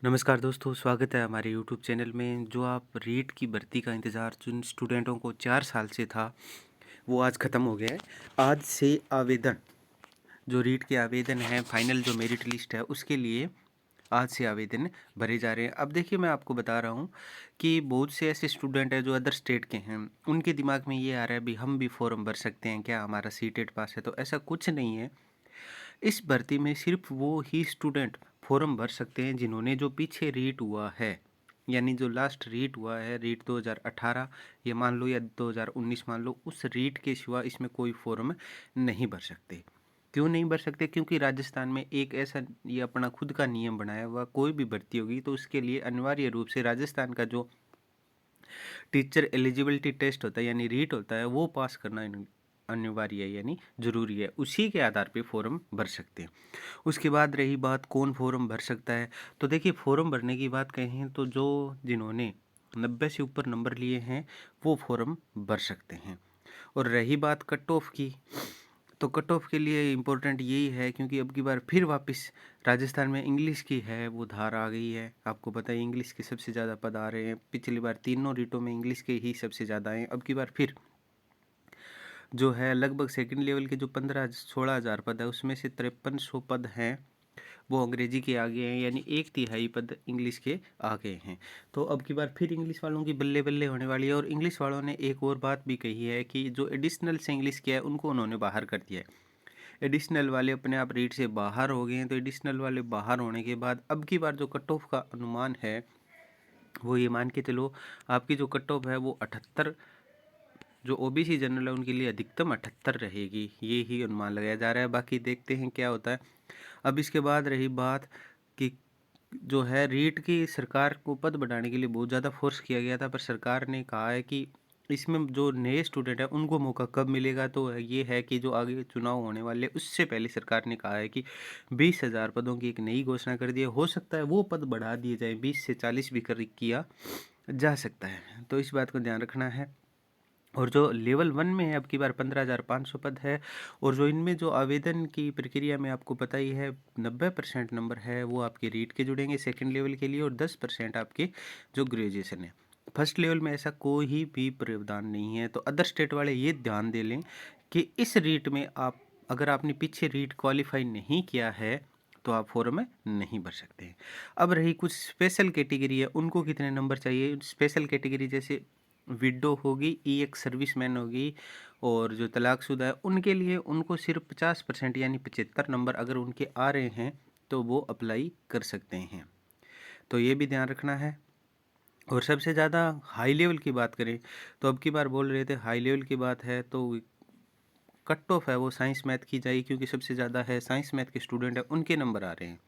नमस्कार दोस्तों, स्वागत है हमारे यूट्यूब चैनल में। जो आप रीट की भर्ती का इंतज़ार जिन स्टूडेंटों को 4 साल से था, वो आज ख़त्म हो गया है। आज से आवेदन, जो रीट के आवेदन हैं, फाइनल जो मेरिट लिस्ट है, उसके लिए आज से आवेदन भरे जा रहे हैं। अब देखिए, मैं आपको बता रहा हूँ कि बहुत से ऐसे स्टूडेंट हैं जो अदर स्टेट के हैं, उनके दिमाग में ये आ रहा है भी हम भी फॉर्म भर सकते हैं क्या, हमारा सीटेट पास है। तो ऐसा कुछ नहीं है। इस भर्ती में सिर्फ वो ही स्टूडेंट फॉर्म भर सकते हैं जिन्होंने जो पीछे रीट हुआ है, यानी जो लास्ट रीट हुआ है, रीट 2018 ये मान लो या 2019 मान लो, उस रीट के सिवा इसमें कोई फॉर्म नहीं भर सकते। क्यों नहीं भर सकते? क्योंकि राजस्थान में एक ऐसा ये अपना खुद का नियम बनाया हुआ, कोई भी भर्ती होगी तो उसके लिए अनिवार्य रूप से राजस्थान का जो टीचर एलिजिबिलिटी टेस्ट होता है यानी रीट होता है, वो पास करना अनिवार्य है, यानी ज़रूरी है। उसी के आधार पे फॉर्म भर सकते हैं। उसके बाद रही बात कौन फॉर्म भर सकता है, तो देखिए, फॉर्म भरने की बात कहें तो जो जिन्होंने 90 से ऊपर नंबर लिए हैं वो फॉर्म भर सकते हैं। और रही बात कट ऑफ की, तो कट ऑफ के लिए इम्पोर्टेंट यही है क्योंकि अब की बार फिर वापस राजस्थान में इंग्लिश की है वो धार आ गई है। आपको पता है इंग्लिश के सबसे ज़्यादा पद आ रहे हैं। पिछली बार तीनों रीटों में इंग्लिश के ही सबसे ज़्यादा हैं। अब की बार फिर जो है लगभग सेकंड लेवल के जो 15-16 हज़ार पद है, उसमें से 5300 पद हैं वो अंग्रेजी के आगे हैं, यानी 1/3 पद इंग्लिश के आगे हैं। तो अब की बार फिर इंग्लिश वालों की बल्ले बल्ले होने वाली है। और इंग्लिश वालों ने एक और बात भी कही है कि जो एडिशनल से इंग्लिश किया है उनको उन्होंने बाहर कर दिया है। एडिशनल वाले अपने आप रीट से बाहर हो गए हैं। तो एडिशनल वाले बाहर होने के बाद अब की बार जो कट ऑफ का अनुमान है वो ये मान के चलो, आपकी जो कट ऑफ है वो 78, जो ओबीसी जनरल है उनके लिए अधिकतम 78 रहेगी, ये ही अनुमान लगाया जा रहा है। बाकी देखते हैं क्या होता है। अब इसके बाद रही बात कि जो है रीट की सरकार को पद बढ़ाने के लिए बहुत ज़्यादा फोर्स किया गया था, पर सरकार ने कहा है कि इसमें जो नए स्टूडेंट हैं उनको मौका कब मिलेगा, तो ये है कि जो आगे चुनाव होने वाले उससे पहले सरकार ने कहा है कि 20,000 पदों की एक नई घोषणा कर दी है। हो सकता है वो पद बढ़ा दिए जाए, 20 से 40 भी कर किया जा सकता है। तो इस बात को ध्यान रखना है। और जो लेवल 1 में है अब की बार 15,500 पद है। और जो इनमें जो आवेदन की प्रक्रिया में आपको पता ही है, 90% नंबर है वो आपके रीट के जुड़ेंगे सेकंड लेवल के लिए, और 10% आपके जो ग्रेजुएशन है। फर्स्ट लेवल में ऐसा कोई भी प्रावधान नहीं है। तो अदर स्टेट वाले ये ध्यान दे लें कि इस रीट में आप, अगर आपने पीछे रीट क्वालिफाई नहीं किया है तो आप फॉर्म में नहीं भर सकते हैं। अब रही कुछ स्पेशल कैटेगरी है, उनको कितने नंबर चाहिए। स्पेशल कैटेगरी जैसे विडो होगी, एक सर्विसमैन होगी, और जो तलाकशुदा है उनके लिए उनको सिर्फ 50% यानी 75 नंबर अगर उनके आ रहे हैं तो वो अप्लाई कर सकते हैं। तो ये भी ध्यान रखना है। और सबसे ज़्यादा हाई लेवल की बात करें तो अब की बार बोल रहे थे हाई लेवल की बात है, तो कट ऑफ है वो साइंस मैथ की जाएगी, क्योंकि सबसे ज़्यादा है साइंस मैथ के स्टूडेंट हैं, उनके नंबर आ रहे हैं।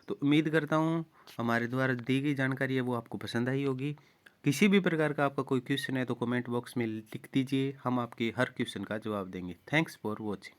तो उम्मीद करता हूँ हमारे द्वारा दी गई जानकारी है वो आपको पसंद आई होगी। किसी भी प्रकार का आपका कोई क्वेश्चन है तो कमेंट बॉक्स में लिख दीजिए, हम आपके हर क्वेश्चन का जवाब देंगे। Thanks for watching.